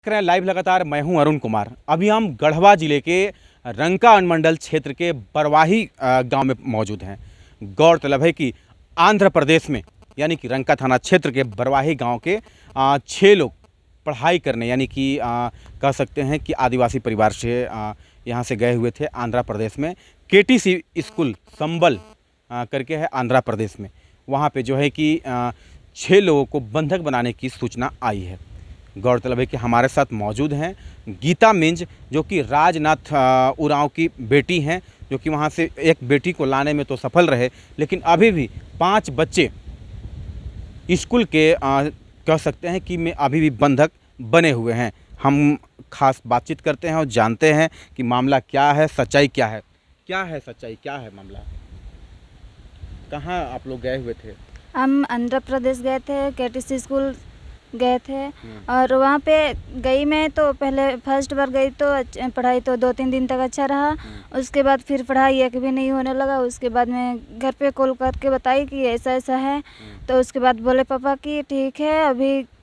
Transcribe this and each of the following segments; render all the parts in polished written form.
देख रहे हैं लाइव लगातार। मैं हूं अरुण कुमार। अभी हम गढ़वा जिले के रंका अनुमंडल क्षेत्र के बरवाही गांव में मौजूद हैं। गौरतलब है कि आंध्र प्रदेश में यानी कि रंका थाना क्षेत्र के बरवाही गांव के 6 लोग पढ़ाई करने यानी कि कह सकते हैं कि आदिवासी परिवार से यहाँ से गए हुए थे आंध्र प्रदेश में। केटीसी स्कूल संबल करके है आंध्र प्रदेश में। वहाँ पे जो है कि 6 लोगों को बंधक बनाने की सूचना आई है। गौरतलब है कि हमारे साथ मौजूद हैं गीता मिंज, जो कि राजनाथ उरांव की बेटी हैं, जो कि वहाँ से एक बेटी को लाने में तो सफल रहे, लेकिन अभी भी 5 बच्चे स्कूल के कह सकते हैं कि में अभी भी बंधक बने हुए हैं। हम खास बातचीत करते हैं और जानते हैं कि मामला क्या है, सच्चाई क्या है। क्या है सच्चाई, क्या है मामला? कहाँ आप लोग गए हुए थे? हम आंध्र प्रदेश गए थे, केटीसी स्कूल गए थे। और वहाँ पे गई मैं तो पहले फर्स्ट बार गई तो पढ़ाई तो 2-3 दिन तक अच्छा रहा। उसके बाद फिर पढ़ाई एक भी नहीं होने लगा। उसके बाद मैं घर पे कॉल करके बताई कि ऐसा ऐसा है। तो उसके बाद बोले पापा कि ठीक है,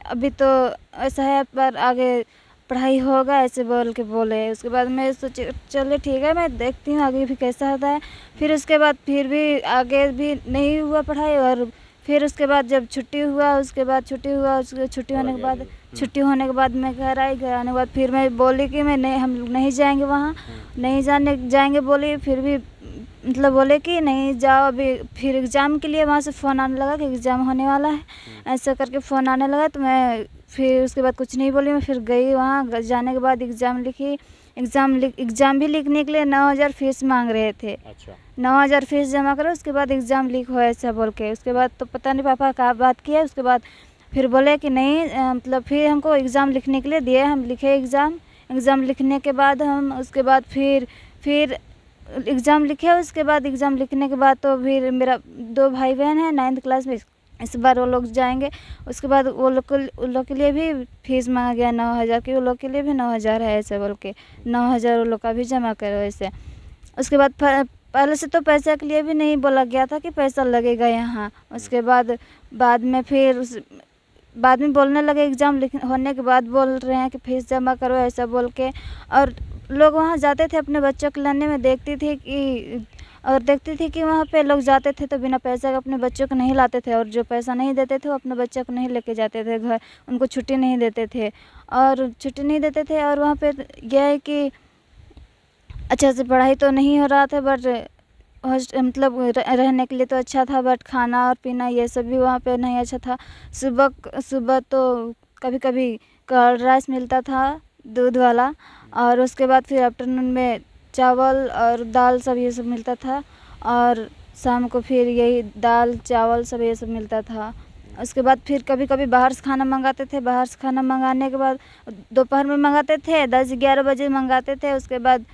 अभी तो ऐसा है पर आगे पढ़ाई होगा, ऐसे बोल के बोले। उसके बाद मैं सोची चलिए ठीक है, मैं देखती हूँ आगे भी कैसा होता है। फिर उसके बाद फिर भी आगे भी नहीं हुआ पढ़ाई। और फिर उसके बाद जब छुट्टी होने के बाद मैं घर आई। घर आने के बाद फिर मैं बोली कि हम नहीं जाएंगे वहाँ, नहीं जाएंगे बोली। फिर भी मतलब बोले कि नहीं जाओ अभी। फिर एग्ज़ाम के लिए वहाँ से फ़ोन आने लगा कि एग्ज़ाम होने वाला है, ऐसा करके फ़ोन आने लगा। तो मैं फिर उसके बाद कुछ नहीं बोली। मैं फिर गई वहाँ। जाने के बाद एग्ज़ाम लिखी। एग्ज़ाम भी लिखने के लिए 9,000 फीस मांग रहे थे। अच्छा। 9,000 फीस जमा करो, उसके बाद एग्ज़ाम लीक हो ऐसा बोल के। उसके बाद तो पता नहीं पापा क्या बात की है। उसके बाद फिर बोले कि नहीं मतलब फिर हमको एग्ज़ाम लिखने के लिए दिए। हम लिखे एग्ज़ाम लिखने के बाद हम उसके बाद फिर एग्ज़ाम लिखे। उसके बाद एग्ज़ाम लिखने के बाद तो फिर मेरा 2 भाई बहन हैं 9th क्लास में, इस बार वो लोग जाएंगे। उसके बाद उन लोग के लिए भी फीस मांगा गया 9,000 की। वो लोग के लिए भी 9,000 है ऐसे बोल के 9,000 वो लोग का भी जमा करो ऐसे। उसके बाद पहले से तो पैसे के लिए भी नहीं बोला गया था कि पैसा लगेगा यहाँ। उसके बाद में बोलने लगे एग्ज़ाम होने के बाद बोल रहे हैं कि फीस जमा करो ऐसा बोल के। और लोग वहाँ जाते थे अपने बच्चों को लाने में। देखती थी कि वहाँ पे लोग जाते थे तो बिना पैसे के अपने बच्चों को नहीं लाते थे। और जो पैसा नहीं देते थे वो अपने बच्चों को नहीं लेके जाते थे घर, उनको छुट्टी नहीं देते थे। और वहाँ पे यह है कि अच्छा से पढ़ाई तो नहीं हो रहा था, बट मतलब रहने के लिए तो अच्छा था, बट खाना और पीना ये सब भी वहाँ पे नहीं अच्छा था। सुबह तो कभी कभी कर्ड राइस मिलता था दूध वाला। और उसके बाद फिर आफ्टरनून में चावल और दाल सब ये सब मिलता था। और शाम को फिर यही दाल चावल सब ये सब मिलता था। उसके बाद फिर कभी कभी बाहर से खाना मंगाते थे। बाहर से खाना मंगाने के बाद दोपहर में मंगाते थे, 10-11 बजे मंगाते थे। उसके बाद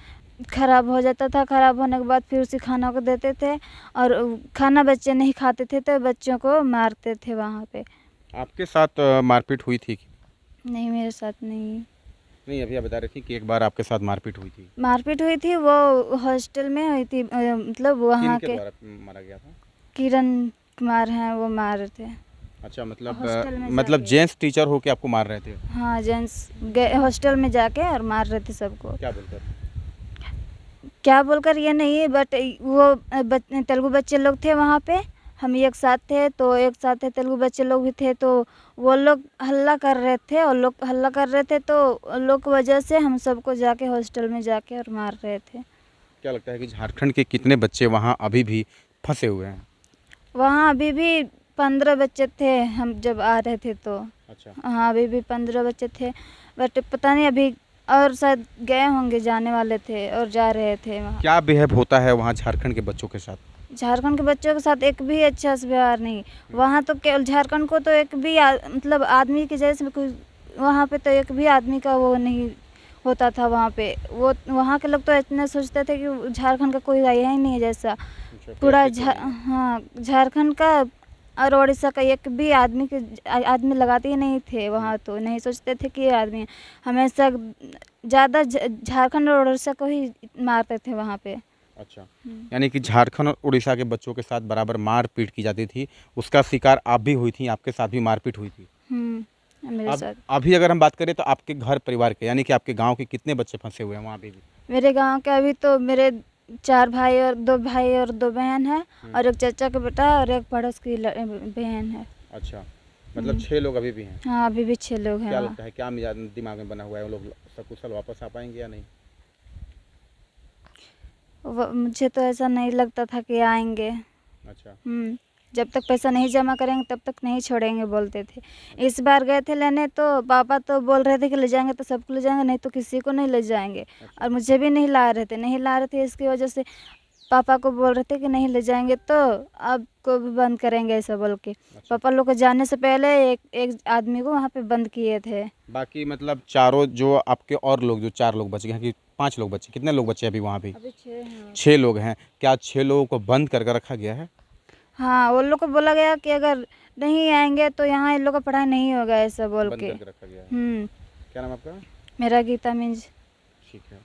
ख़राब हो जाता था। ख़राब होने के बाद फिर उसी खाना को देते थे। और खाना बच्चे नहीं खाते थे तो बच्चों को मारते थे वहाँ पे। आपके साथ मारपीट हुई थी? नहीं, मेरे साथ नहीं। अभी आप बता रही थी कि एक बार आपके साथ मारपीट हुई थी। वो हॉस्टल में हुई थी। मतलब वहाँ किनके के द्वारा मारा गया था? किरण कुमार हैं, वो मार रहे थे। अच्छा, हॉस्टल में मतलब जाके। जेंट्स टीचर हो के आपको मार रहे थे? हाँ, जेंट्स हॉस्टल में जाके और मार रहे थे सबको। क्या बोलकर ये नहीं, बट वो तेलुगु बच्चे लोग थे वहाँ पे। हम एक साथ थे तेलुगु बच्चे लोग भी थे। तो वो लोग हल्ला कर रहे थे तो उन लोग की वजह से हम सबको जाके हॉस्टल में जाके और मार रहे थे। क्या लगता है कि झारखंड के कितने बच्चे वहाँ अभी भी फंसे हुए हैं? वहाँ अभी भी 15 बच्चे थे हम जब आ रहे थे तो। अच्छा। हाँ, अभी भी 15 बच्चे थे, बट पता नहीं अभी और शायद गए होंगे, जाने वाले थे और जा रहे थे वहाँ। क्या बिहेव होता है वहाँ झारखंड के बच्चों के साथ? झारखंड के बच्चों के साथ एक भी अच्छा से व्यवहार नहीं। वहाँ तो केवल झारखंड को तो एक भी मतलब आदमी के जैसे कोई, वहाँ पे तो एक भी आदमी का वो नहीं होता था वहाँ पे। वो वहाँ के लोग तो इतना सोचते थे कि झारखंड का कोई आया ही नहीं है जैसा। पूरा हाँ, झारखंड का और उड़ीसा का एक भी आदमी लगाते ही नहीं थे वहाँ। तो नहीं सोचते थे कि ये आदमी है। हमेशा ज़्यादा झारखंड और उड़ीसा को ही मारते थे वहाँ पे। अच्छा, यानी कि झारखंड और उड़ीसा के बच्चों के साथ बराबर मारपीट की जाती थी। उसका शिकार आप भी हुई थी, आपके साथ भी मारपीट हुई थी? मेरे अब साथ। अभी अगर हम बात करें तो आपके घर परिवार के यानी कि आपके गांव के कितने बच्चे फंसे हुए हैं वहाँ पे भी? मेरे गांव के अभी तो मेरे 4 भाई और 2 बहन है, और एक चाचा का बेटा और एक पड़ोस की बहन है। अच्छा, मतलब 6 लोग अभी भी हैं। हाँ, अभी भी 6 लोग हैं क्या वहाँ। लगता है, क्या मिजाज दिमाग में बना हुआ है, वो लोग सकुशल वापस आ पाएंगे या नहीं? मुझे तो ऐसा नहीं लगता था कि आएंगे। अच्छा। जब तक पैसा नहीं जमा करेंगे तब तक नहीं छोड़ेंगे बोलते थे। इस बार गए थे लेने तो पापा तो बोल रहे थे कि ले जाएंगे तो सबको ले जाएंगे, नहीं तो किसी को नहीं ले जाएंगे। अच्छा। और मुझे भी नहीं ला रहे थे, इसकी वजह से पापा को बोल रहे थे कि नहीं ले जाएंगे तो आपको भी बंद करेंगे ऐसा बोल के। अच्छा। पापा लोग को जाने से पहले एक आदमी को वहाँ पे बंद किए थे। बाकी मतलब चारों जो आपके और लोग जो 4 लोग बच गए हैं कि 5 लोग बचे, कितने लोग बचे अभी वहाँ पे? अभी 6 हैं। 6 लोग हैं। क्या 6 लोगों को बंद करके रखा गया है? हाँ, वो लोग को बोला गया कि अगर नहीं आएंगे तो यहाँ इन लोग का पढ़ाई नहीं होगा ऐसा बोल बंद के। करके रखा गया है। क्या नाम आपका? मेरा गीता मीन्स। ठीक है।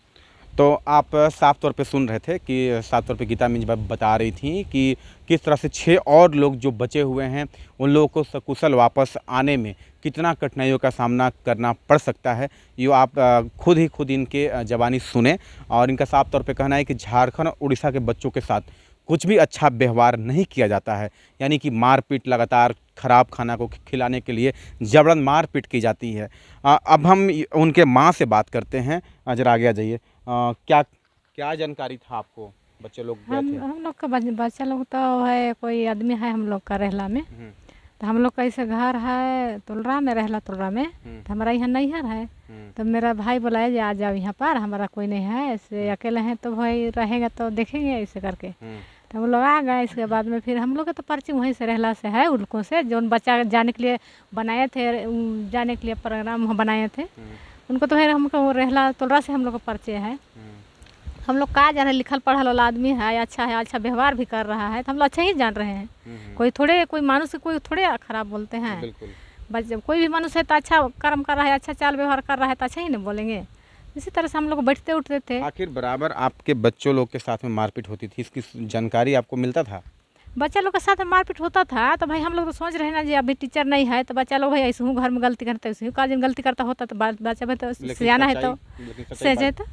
तो आप साफ तौर पे सुन रहे थे कि साफ तौर पे गीता मिंज बता रही थी कि किस तरह से 6 और लोग जो बचे हुए हैं उन लोगों को सकुशल वापस आने में कितना कठिनाइयों का सामना करना पड़ सकता है। ये आप खुद इनके ज़बानी सुने। और इनका साफ तौर पे कहना है कि झारखंड और उड़ीसा के बच्चों के साथ कुछ भी अच्छा व्यवहार नहीं किया जाता है, यानी कि मारपीट, लगातार ख़राब खाना को खिलाने के लिए जबरन मारपीट की जाती है। अब हम उनके माँ से बात करते हैं। ज़रा आगे आ जाइए। क्या क्या जानकारी था आपको? बच्चे लोग गए थे? हम लोग का बच्चा लोग तो है, कोई आदमी है हम लोग का रहला में। तो हम लोग का ऐसे घर है तुलरा में, रहला तुलरा में। तो हमारा यहाँ नैहर है। तो मेरा भाई बोला जे आ जाओ यहाँ पर, हमारा कोई नहीं है, ऐसे अकेले हैं तो भाई रहेगा तो देखेंगे ऐसे करके। तो हम लोग आ गए। इसके बाद में फिर हम लोग का तो पर्ची वहीं से रहला से है, उनको से जो बच्चा जाने के लिए बनाए थे, जाने के लिए प्रोग्राम बनाए थे उनको, तो फिर हमको रहला तुलरा से हम लोग का परिचय है। हम लोग का जान रहे, लिखल पढ़ल वाला आदमी है, अच्छा व्यवहार भी कर रहा है, तो हम लोग अच्छा ही जान रहे हैं। कोई मानुष कोई थोड़े खराब बोलते हैं। बस कोई भी मनुष्य है तो अच्छा कर्म कर रहा है, अच्छा चाल व्यवहार कर रहा है तो अच्छा ही नहीं बोलेंगे। इसी तरह से हम लोग बैठते उठते थे। आखिर बराबर आपके बच्चों लोग के साथ में मारपीट होती थी, इसकी जानकारी आपको मिलता था? बच्चा लोग के साथ में मारपीट होता था तो भाई हम लोग तो सोच रहे हैं ना जी अभी टीचर नहीं है तो बच्चा लोग भाई ऐसे हूँ घर में गलती करता है, ऐसे का दिन गलती करता होता तो बच्चा भाई तो सियाना है तो सह जाए तो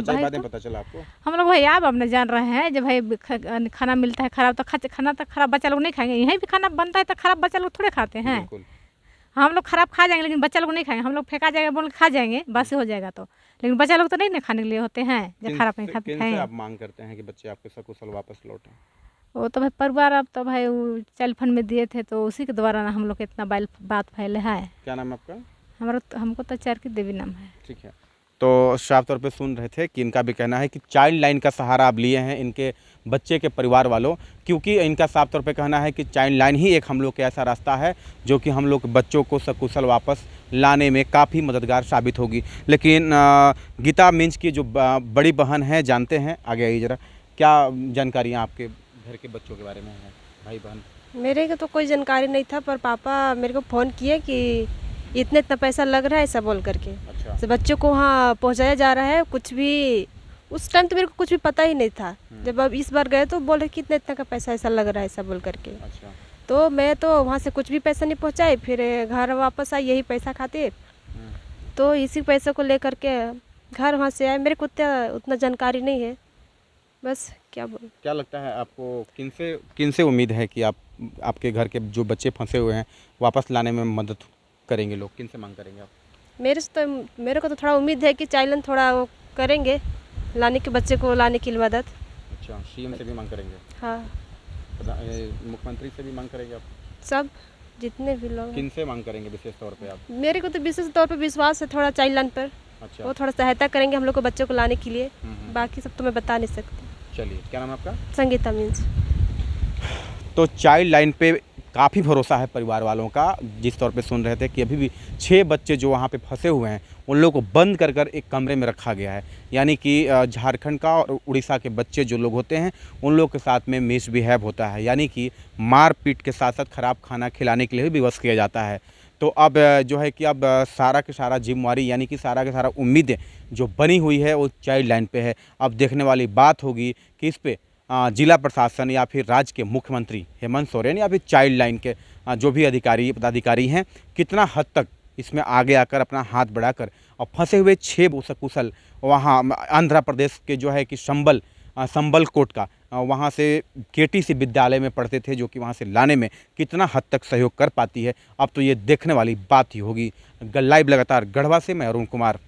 भाई तो पता चला आपको? हम लोग भाई अब अपने जान रहे हैं जब भाई खाना मिलता है खराब तो खाना तो खराब बच्चा लोग नहीं खाएंगे। यहीं भी खाना बनता है तो खराब बच्चा लोग थोड़े खाते हैं। हम लोग खराब खा जाएंगे लेकिन बच्चा लोग नहीं खाएंगे। हम लोग फेंका जाएगा बोल खा जाएंगे, बासी हो जाएगा तो, लेकिन बच्चा लोग तो नहीं खाने के लिए होते हैं जब खराब नहीं खाते हैं। आप मांग करते हैं कि बच्चे आपके सकुशल वापस लौटें? वो तो भाई परिवार अब तो भाई चल फंड में दिए थे तो उसी के द्वारा ना हम लोग इतना बात फैले है। क्या नाम है आपका? हमको तो चरकी देवी नाम है। ठीक है। तो साफ तौर पे सुन रहे थे कि इनका भी कहना है कि चाइल्ड लाइन का सहारा आप लिए हैं इनके बच्चे के परिवार वालों, क्योंकि इनका साफ तौर पे कहना है कि चाइल्ड लाइन ही एक हम लोग के ऐसा रास्ता है जो कि हम लोग बच्चों को सकुशल वापस लाने में काफ़ी मददगार साबित होगी। लेकिन गीता मिंज की जो बड़ी बहन है, जानते हैं, आगे आइए ज़रा, क्या जानकारियाँ आपके घर के बच्चों के बारे में है? भाई बहन मेरे को तो कोई जानकारी नहीं था, पर पापा मेरे को फ़ोन किए कि इतना पैसा लग रहा है ऐसा बोल करके। अच्छा। तो बच्चों को वहाँ पहुँचाया जा रहा है। कुछ भी उस टाइम तो मेरे को कुछ भी पता ही नहीं था। जब अब इस बार गए तो बोले कि इतना का पैसा ऐसा लग रहा है ऐसा बोल करके। अच्छा। तो मैं तो वहाँ से कुछ भी पैसा नहीं पहुँचाई, फिर घर वापस आई यही पैसा खातिर। तो इसी पैसे को लेकर के घर वहाँ से आए। मेरे को उतना जानकारी नहीं है, बस क्या लगता है आपको किनसे उम्मीद है कि आपके घर के जो बच्चे फंसे हुए हैं वापस लाने में मदद करेंगे? लोग किनसे मांग करेंगे आप? मेरे को तो थोड़ा उम्मीद है कि चाइल्ड थोड़ा वो करेंगे लाने के बच्चे को लाने की मदद। अच्छा, सीएम से भी मांग करेंगे? हाँ। मुख्यमंत्री से भी मांग करेंगे आप? सब जितने भी लोग। किनसे मांग करेंगे विशेष तौर पे आप? मेरे को तो विशेष तौर पे विश्वास है थोड़ा चाइल्ड लाइन पर। अच्छा। वो थोड़ा सहायता करेंगे हम लोग को बच्चों को लाने के लिए। बाकी सब तो मैं बता नहीं सकती। चलिए, क्या नाम है आपका? संगीता मीन्स। तो चाइल्ड लाइन पे काफ़ी भरोसा है परिवार वालों का। जिस तौर पे सुन रहे थे कि अभी भी 6 बच्चे जो वहाँ पे फंसे हुए हैं उन लोगों को बंद कर एक कमरे में रखा गया है, यानी कि झारखंड का और उड़ीसा के बच्चे जो लोग होते हैं उन लोग के साथ में मिसबिहेव होता है, यानी कि मार पीट के साथ साथ ख़राब खाना खिलाने के लिए भी विवश किया जाता है। तो अब जो है कि अब सारा के सारा जिम्मेवारी, यानी कि सारा के सारा उम्मीदें जो बनी हुई है वो चाइल्ड लाइन पे है। अब देखने वाली बात होगी कि इस पे जिला प्रशासन या फिर राज्य के मुख्यमंत्री हेमंत सोरेन या फिर चाइल्ड लाइन के जो भी पदाधिकारी हैं कितना हद तक इसमें आगे आकर अपना हाथ बढ़ाकर और फंसे हुए 6 सकुशल वहाँ आंध्र प्रदेश के जो है कि संबल कोट का वहाँ से केटीसी विद्यालय में पढ़ते थे, जो कि वहाँ से लाने में कितना हद तक सहयोग कर पाती है अब तो ये देखने वाली बात ही होगी। लाइव लगातार गढ़वा से मैं अरुण कुमार।